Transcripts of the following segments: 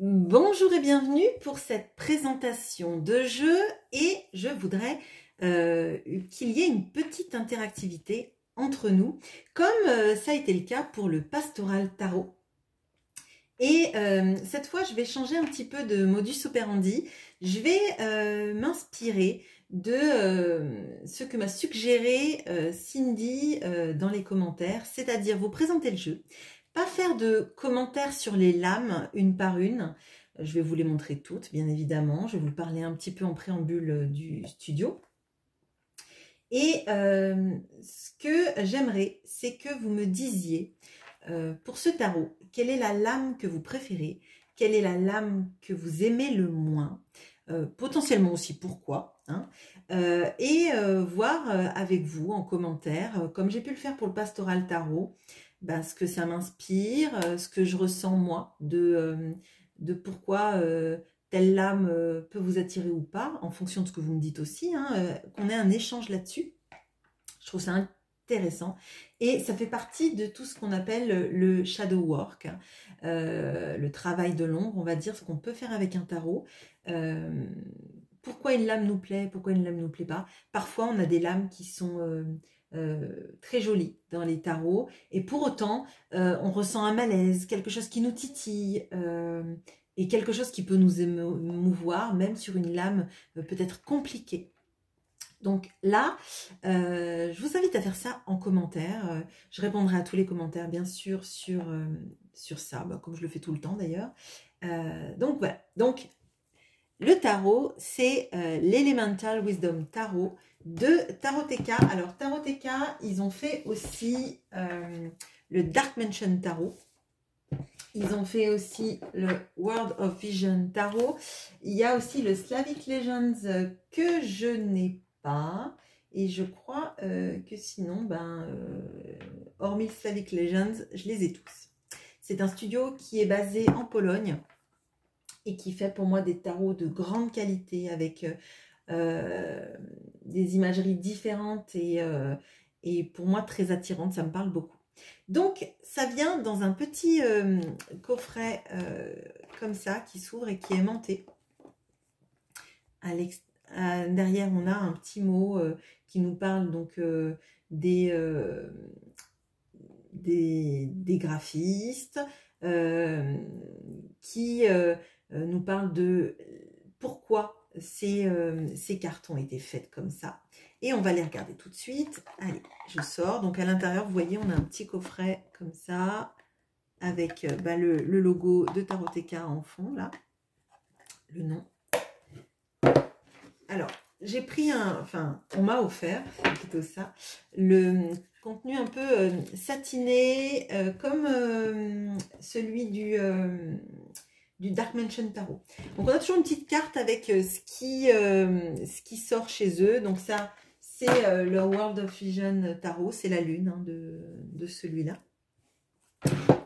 Bonjour et bienvenue pour cette présentation de jeu et je voudrais qu'il y ait une petite interactivité entre nous comme ça a été le cas pour le Pastoral Tarot. Et cette fois, je vais changer un petit peu de modus operandi. Je vais m'inspirer de ce que m'a suggéré Cindy dans les commentaires, c'est-à-dire vous présenter le jeu. Pas faire de commentaires sur les lames une par une. Je vais vous les montrer toutes, bien évidemment. Je vais vous parler un petit peu en préambule du studio. Et ce que j'aimerais, c'est que vous me disiez, pour ce tarot, quelle est la lame que vous préférez? Quelle est la lame que vous aimez le moins? Potentiellement aussi pourquoi, hein, et voir avec vous en commentaire, comme j'ai pu le faire pour le Pastoral Tarot, ben, ce que ça m'inspire, ce que je ressens moi de pourquoi telle lame peut vous attirer ou pas, en fonction de ce que vous me dites aussi, hein, qu'on ait un échange là-dessus. Je trouve ça intéressant. Et ça fait partie de tout ce qu'on appelle le shadow work, le travail de l'ombre, on va dire, ce qu'on peut faire avec un tarot. Pourquoi une lame nous plaît, pourquoi une lame ne nous plaît pas. Parfois, on a des lames qui sont très jolies dans les tarots, et pour autant, on ressent un malaise, quelque chose qui nous titille, et quelque chose qui peut nous émouvoir, même sur une lame peut-être compliquée. Donc là, je vous invite à faire ça en commentaire. Je répondrai à tous les commentaires, bien sûr, sur ça, comme je le fais tout le temps d'ailleurs. Donc voilà. Donc, le tarot, c'est l'Elemental Wisdom Tarot de Taroteka. Alors, Taroteka, ils ont fait aussi le Dark Mansion Tarot. Ils ont fait aussi le World of Vision Tarot. Il y a aussi le Slavic Legends que je n'ai pas. Et je crois que sinon, hormis le Slavic Legends, je les ai tous. C'est un studio qui est basé en Pologne et qui fait pour moi des tarots de grande qualité avec des imageries différentes et pour moi très attirantes. Ça me parle beaucoup. Donc, ça vient dans un petit coffret comme ça, qui s'ouvre et qui est aimanté. Derrière, on a un petit mot qui nous parle donc des graphistes, qui nous parle de pourquoi ces cartes ont été faites comme ça. Et on va les regarder tout de suite. Allez, je sors. Donc à l'intérieur, vous voyez, on a un petit coffret comme ça, avec le logo de Taroteka en fond, là. Le nom. Alors, j'ai pris on m'a offert, c'est plutôt ça, le contenu un peu satiné, comme celui du Dark Mansion Tarot. Donc, on a toujours une petite carte avec ce qui sort chez eux. Donc, ça, c'est le World of Vision Tarot, c'est la lune de celui-là.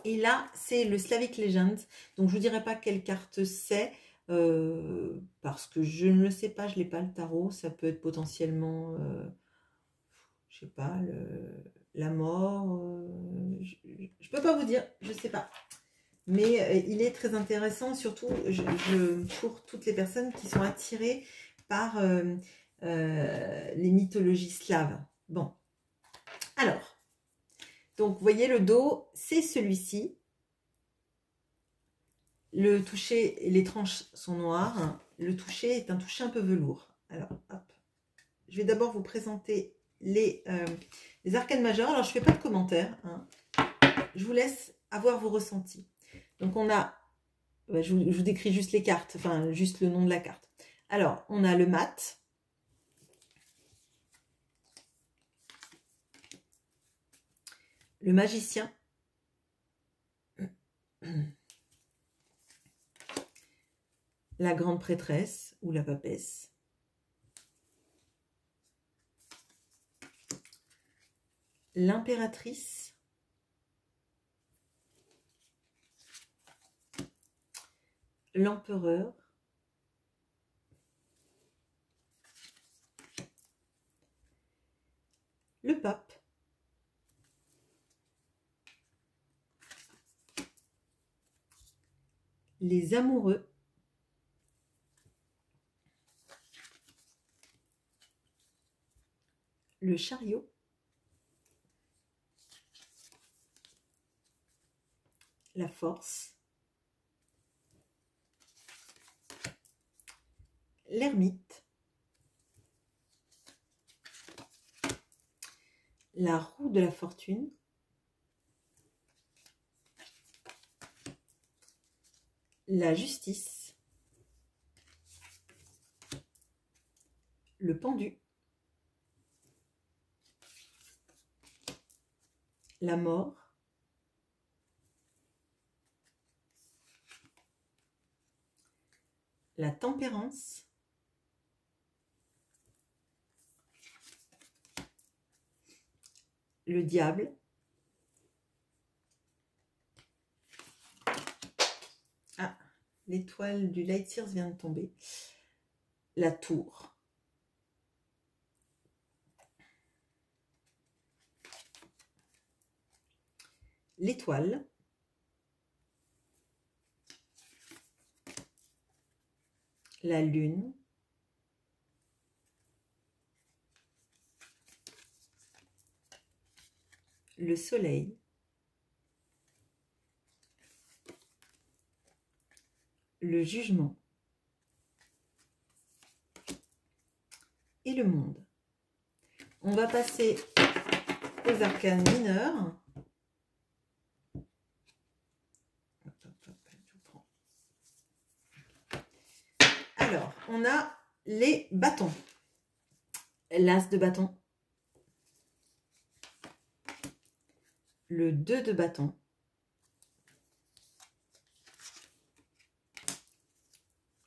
Et là, c'est le Slavic Legends. Donc, je ne vous dirai pas quelle carte c'est, parce que je ne le sais pas, je n'ai pas le tarot. Ça peut être potentiellement, je sais pas, la mort. Je ne peux pas vous dire, je ne sais pas. Mais il est très intéressant, surtout pour toutes les personnes qui sont attirées par les mythologies slaves. Bon, alors, donc vous voyez le dos, c'est celui-ci. Le toucher, les tranches sont noires. Le toucher est un toucher un peu velours. Alors, hop. Je vais d'abord vous présenter les arcanes majeures. Alors, je ne fais pas de commentaires, hein. Je vous laisse avoir vos ressentis. Donc, on a, je vous décris juste les cartes, enfin, juste le nom de la carte. Alors, on a le mat. Le magicien. La grande prêtresse ou la papesse. L'impératrice. L'empereur. Le pape. les amoureux, le chariot, la force, l'ermite, la roue de la fortune, la justice, le pendu, la mort, la tempérance, le diable, ah, l'étoile du Light Sears vient de tomber, la tour, l'étoile, la lune, le soleil, le jugement et le monde. On va passer aux arcanes mineurs. Alors, on a les bâtons. L'as de bâton, le 2 de bâton,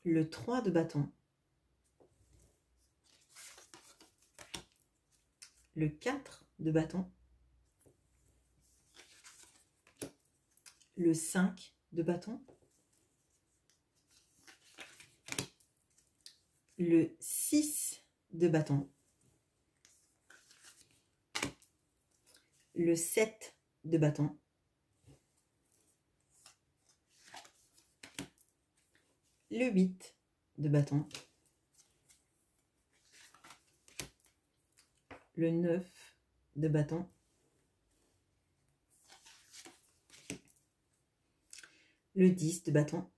le 3 de bâton, le 4 de bâton, le 5 de bâton, le 6 de bâton, le 7 de bâton, le 8 de bâton, le 9 de bâton, le 10 de bâton,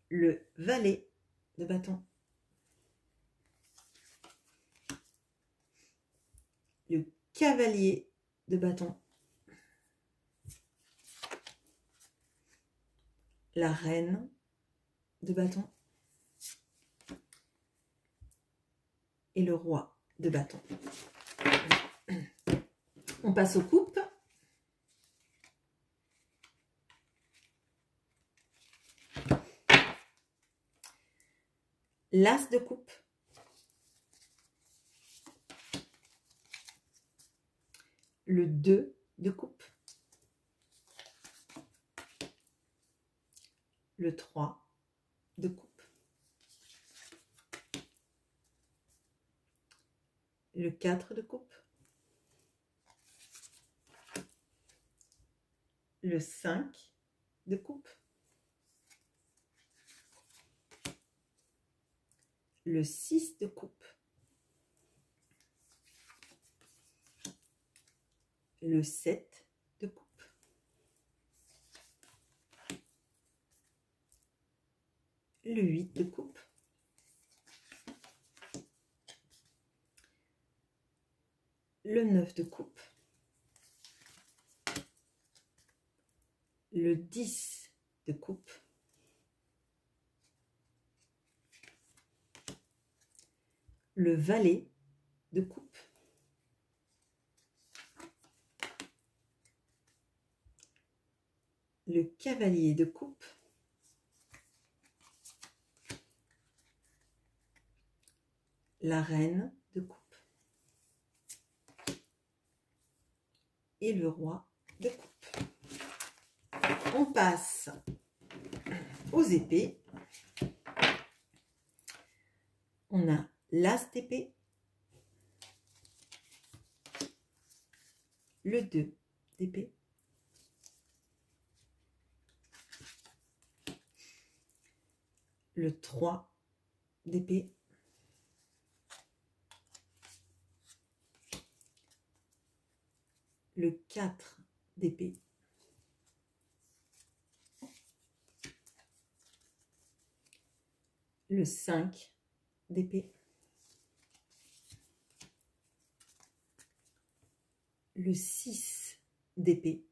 le valet de bâton, le cavalier de bâton, la reine de bâton et le roi de bâton. On passe aux coupes. L'as de coupe, le 2 de coupe, le 3 de coupe, le 4 de coupe, le 5 de coupe, le 6 de coupe, le 7 de coupe, le 8 de coupe, le 9 de coupe, le 10 de coupe, le valet de coupe, le cavalier de coupe, la reine de coupe et le roi de coupe. On passe aux épées. On a l'as d'épée, le 2 d'épée, le 3 d'épée, le 4 d'épée, le 5 d'épée, le 6 d'épée,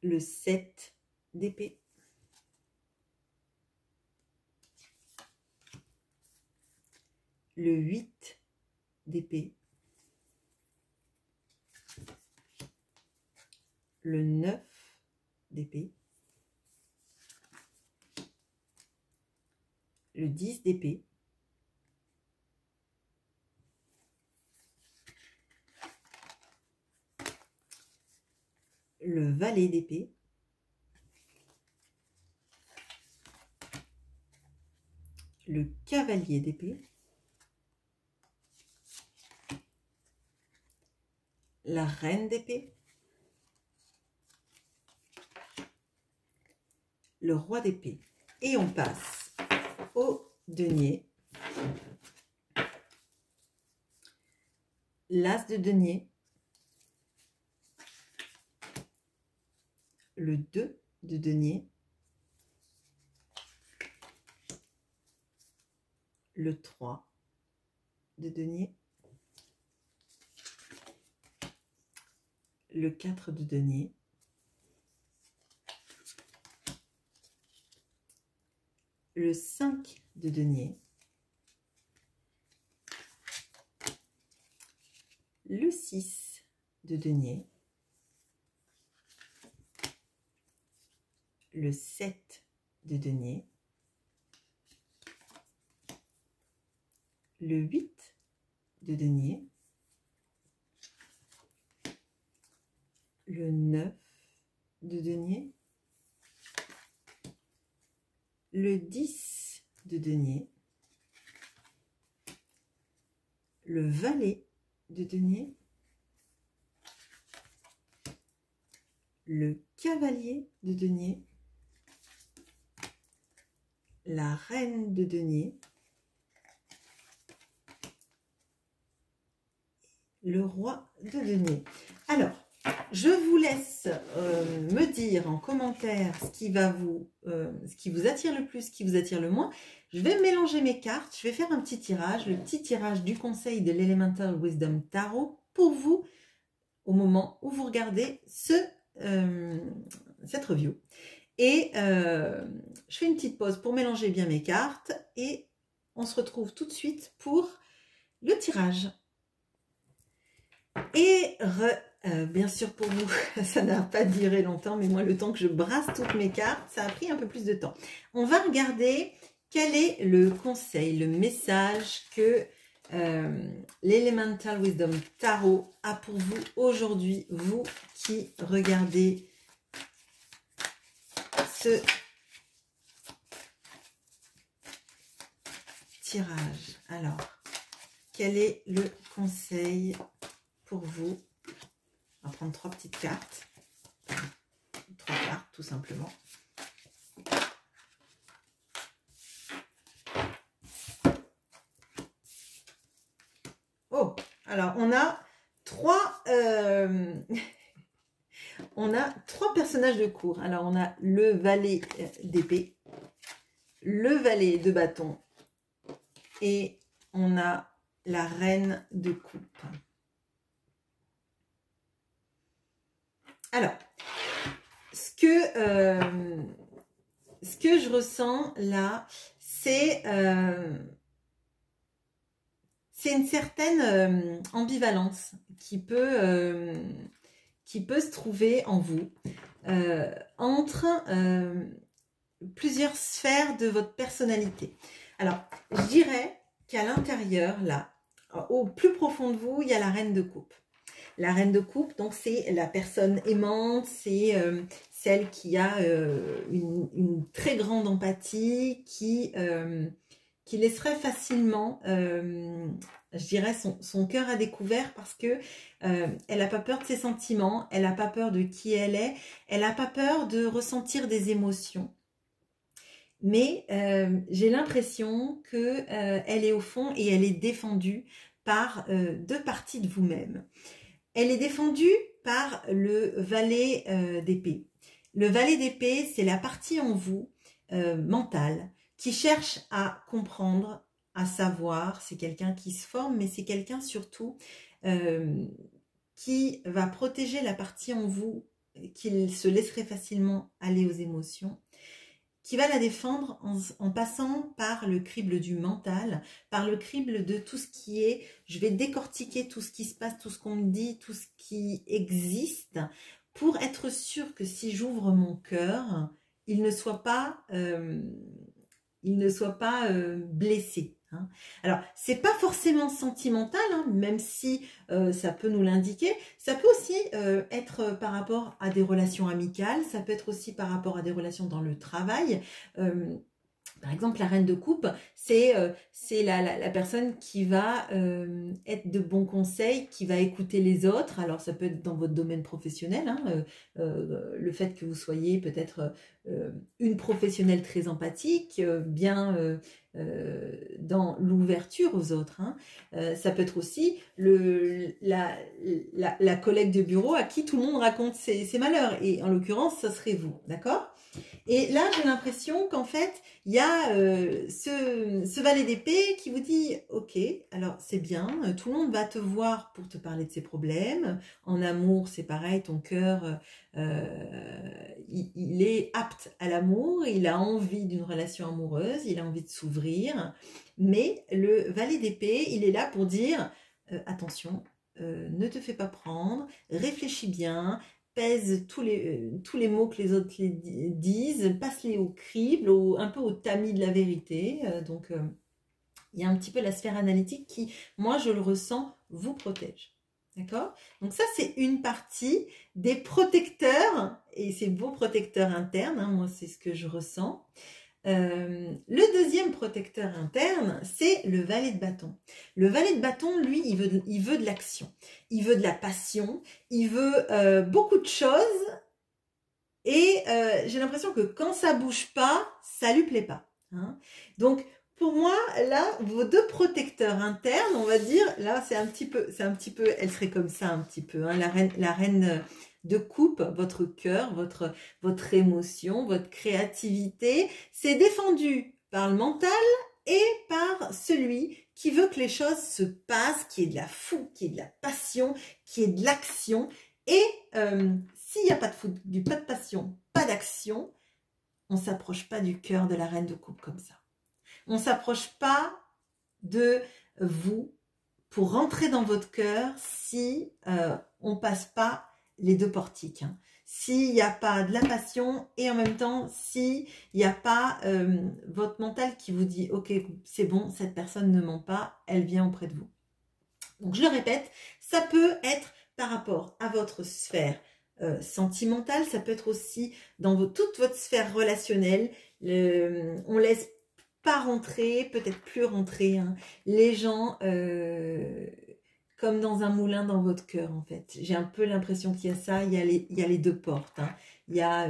le 7 d'épée, le 8 d'épée, le 9 d'épée, le 10 d'épée, le valet d'épée, le cavalier d'épée, la reine d'épée, le roi d'épée. Et on passe au denier, l'as de denier, le 2 de denier, le 3 de denier, le 4 de denier, le 5 de denier, le 6 de denier, le 7 de denier, le 8 de denier, le 9 de denier, le 10 de denier, le valet de denier, le cavalier de denier, la reine de denier, le roi de denier. Alors, je vous laisse me dire en commentaire ce qui vous attire le plus, ce qui vous attire le moins. Je vais mélanger mes cartes, je vais faire un petit tirage, le petit tirage du conseil de l'Elemental Wisdom Tarot pour vous au moment où vous regardez cette review. Et je fais une petite pause pour mélanger bien mes cartes et on se retrouve tout de suite pour le tirage. Et bien sûr pour vous, ça n'a pas duré longtemps, mais moi le temps que je brasse toutes mes cartes, ça a pris un peu plus de temps. On va regarder quel est le conseil, le message que l'Elemental Wisdom Tarot a pour vous aujourd'hui, vous qui regardez ce tirage. Alors, quel est le conseil pour vous? On va prendre 3 petites cartes. 3 cartes, tout simplement. Oh, alors on a 3... on a 3 personnages de cour. Alors, on a le valet d'épée, le valet de bâton et on a la reine de coupe. Alors, ce que je ressens là, c'est une certaine ambivalence qui peut se trouver en vous entre plusieurs sphères de votre personnalité. Alors, je dirais qu'à l'intérieur, là, au plus profond de vous, il y a la reine de coupe. La reine de coupe, donc c'est la personne aimante, c'est celle qui a une très grande empathie, qui laisserait facilement je dirais, son cœur à découvert parce que elle n'a pas peur de ses sentiments, elle n'a pas peur de qui elle est, elle n'a pas peur de ressentir des émotions. Mais j'ai l'impression que elle est au fond et elle est défendue par deux parties de vous-même. Elle est défendue par le valet d'épée. Le valet d'épée, c'est la partie en vous mentale qui cherche à comprendre, à savoir. C'est quelqu'un qui se forme, mais c'est quelqu'un surtout qui va protéger la partie en vous qui se laisserait facilement aller aux émotions, qui va la défendre en passant par le crible du mental, par le crible de tout ce qui est, je vais décortiquer tout ce qui se passe, tout ce qu'on me dit, tout ce qui existe, pour être sûr que si j'ouvre mon cœur, il ne soit pas blessé. Hein. Alors, c'est pas forcément sentimental, hein, même si ça peut nous l'indiquer. Ça peut aussi être par rapport à des relations amicales, ça peut être aussi par rapport à des relations dans le travail. Par exemple, la reine de coupe, c'est la personne qui va être de bons conseils, qui va écouter les autres. Alors, ça peut être dans votre domaine professionnel, hein, le fait que vous soyez peut-être une professionnelle très empathique, bien dans l'ouverture aux autres. Hein. Ça peut être aussi la collègue de bureau à qui tout le monde raconte ses malheurs. Et en l'occurrence, ça serait vous, d'accord ? Et là, j'ai l'impression qu'en fait, il y a ce valet d'épée qui vous dit « Ok, alors c'est bien, tout le monde va te voir pour te parler de ses problèmes. En amour, c'est pareil, ton cœur, il est apte à l'amour, il a envie d'une relation amoureuse, il a envie de s'ouvrir. Mais le valet d'épée, il est là pour dire Attention, ne te fais pas prendre, réfléchis bien. » Pèse tous les mots que les autres disent, passe-les au crible, un peu au tamis de la vérité. Donc, il y a un petit peu la sphère analytique qui, moi, je le ressens, vous protège. D'accord ? Donc ça, c'est une partie des protecteurs, et c'est vos protecteurs internes, hein, moi, c'est ce que je ressens. Le deuxième protecteur interne, c'est le valet de bâton. Le valet de bâton, lui, il veut de l'action, il veut de la passion, il veut beaucoup de choses et j'ai l'impression que quand ça bouge pas, ça lui plaît pas. Hein. Donc, pour moi, là, vos deux protecteurs internes, on va dire, là, c'est un petit peu, elle serait comme ça un petit peu, hein, la reine de coupe, votre cœur, votre émotion, votre créativité, c'est défendu par le mental et par celui qui veut que les choses se passent, qui est de la fougue, qui est de la passion, qui est de l'action. Et s'il n'y a pas de fougue, pas de passion, pas d'action, on ne s'approche pas du cœur de la reine de coupe comme ça. On ne s'approche pas de vous pour rentrer dans votre cœur si on ne passe pas les deux portiques. Hein. S'il n'y a pas de la passion et en même temps, s'il n'y a pas votre mental qui vous dit « Ok, c'est bon, cette personne ne ment pas, elle vient auprès de vous. » Donc, je le répète, ça peut être par rapport à votre sphère sentimentale, ça peut être aussi dans toute votre sphère relationnelle. On laisse pas rentrer, peut-être plus rentrer, hein, les gens comme dans un moulin dans votre cœur en fait. J'ai un peu l'impression qu'il y a ça, il y a les deux portes. Hein. Il y a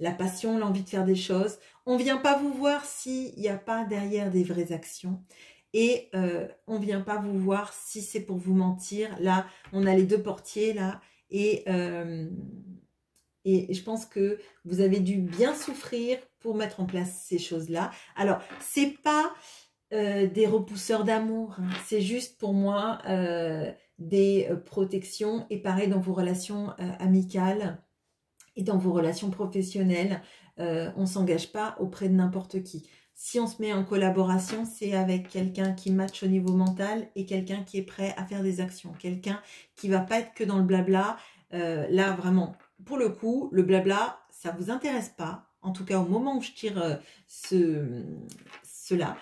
la passion, l'envie de faire des choses. On ne vient pas vous voir s'il n'y a pas derrière des vraies actions. Et on ne vient pas vous voir si c'est pour vous mentir. Là, on a les deux portiers là. Et je pense que vous avez dû bien souffrir pour mettre en place ces choses-là. Alors, c'est pas des repousseurs d'amour. Hein. C'est juste pour moi des protections. Et pareil dans vos relations amicales et dans vos relations professionnelles. On ne s'engage pas auprès de n'importe qui. Si on se met en collaboration, c'est avec quelqu'un qui match au niveau mental et quelqu'un qui est prêt à faire des actions. Quelqu'un qui ne va pas être que dans le blabla. Là, vraiment, pour le coup, le blabla, ça ne vous intéresse pas. En tout cas, au moment où je tire cela,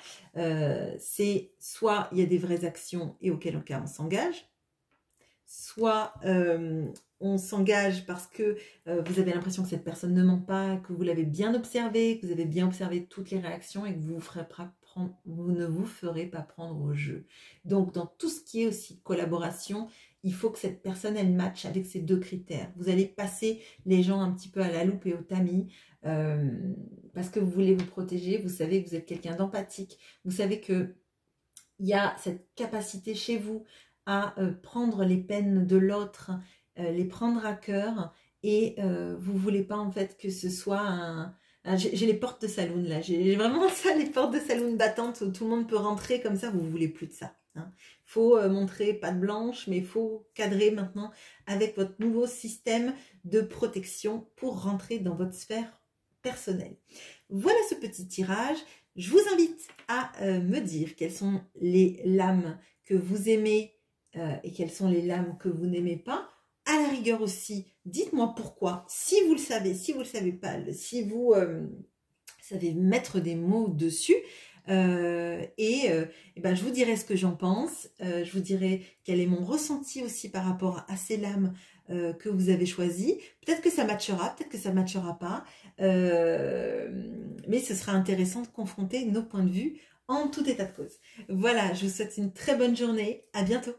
c'est soit il y a des vraies actions et auquel cas on s'engage, soit on s'engage parce que vous avez l'impression que cette personne ne ment pas, que vous l'avez bien observé, que vous avez bien observé toutes les réactions et que vous vous ferez vous ne vous ferez pas prendre au jeu. Donc, dans tout ce qui est aussi collaboration, il faut que cette personne, elle matche avec ces deux critères. Vous allez passer les gens un petit peu à la loupe et au tamis parce que vous voulez vous protéger. Vous savez que vous êtes quelqu'un d'empathique. Vous savez que il y a cette capacité chez vous à prendre les peines de l'autre, les prendre à cœur et vous ne voulez pas en fait que ce soit un... J'ai les portes de saloon là, j'ai vraiment ça, les portes de saloon battantes où tout le monde peut rentrer comme ça, vous ne voulez plus de ça. Hein. Faut montrer patte blanche, mais il faut cadrer maintenant avec votre nouveau système de protection pour rentrer dans votre sphère personnelle. Voilà ce petit tirage. Je vous invite à me dire quelles sont les lames que vous aimez et quelles sont les lames que vous n'aimez pas. À la rigueur aussi, dites-moi pourquoi, si vous le savez, si vous ne le savez pas, si vous savez mettre des mots dessus. Ben, je vous dirai ce que j'en pense, je vous dirai quel est mon ressenti aussi par rapport à ces lames que vous avez choisies. Peut-être que ça matchera, peut-être que ça matchera pas, mais ce sera intéressant de confronter nos points de vue en tout état de cause. Voilà, je vous souhaite une très bonne journée, à bientôt.